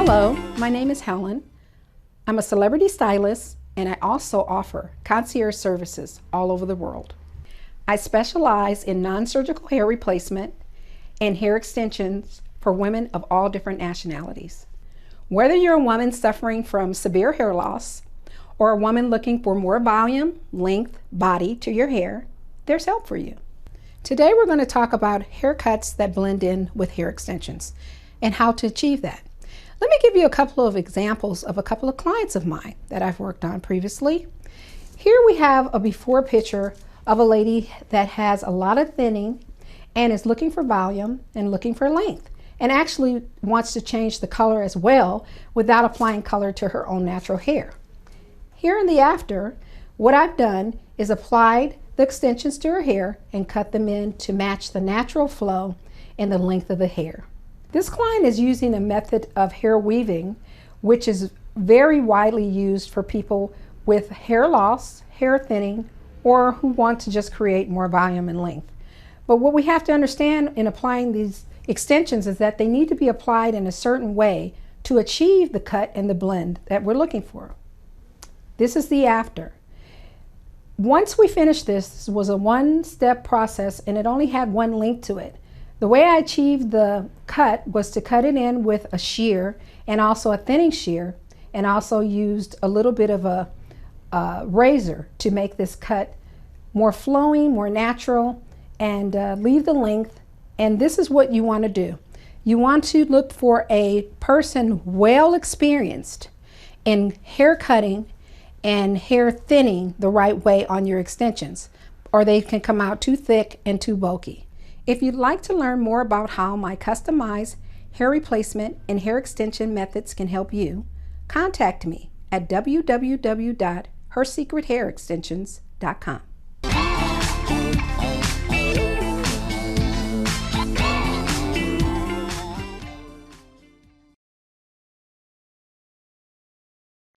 Hello, my name is Helen. I'm a celebrity stylist and I also offer concierge services all over the world. I specialize in non-surgical hair replacement and hair extensions for women of all different nationalities. Whether you're a woman suffering from severe hair loss or a woman looking for more volume, length, body to your hair, there's help for you. Today we're going to talk about haircuts that blend in with hair extensions and how to achieve that. Let me give you a couple of examples of a couple of clients of mine that I've worked on previously. Here we have a before picture of a lady that has a lot of thinning and is looking for volume and looking for length, and actually wants to change the color as well without applying color to her own natural hair. Here in the after, what I've done is applied the extensions to her hair and cut them in to match the natural flow and the length of the hair. This client is using a method of hair weaving, which is very widely used for people with hair loss, hair thinning, or who want to just create more volume and length. But what we have to understand in applying these extensions is that they need to be applied in a certain way to achieve the cut and the blend that we're looking for. This is the after. Once we finished this was a one-step process and it only had one link to it. The way I achieved the cut was to cut it in with a shear and also a thinning shear, and also used a little bit of a razor to make this cut more flowing, more natural, and leave the length. And this is what you want to do. You want to look for a person well experienced in hair cutting and hair thinning the right way on your extensions, or they can come out too thick and too bulky. If you'd like to learn more about how my customized hair replacement and hair extension methods can help you, contact me at www.hersecrethairextensions.com.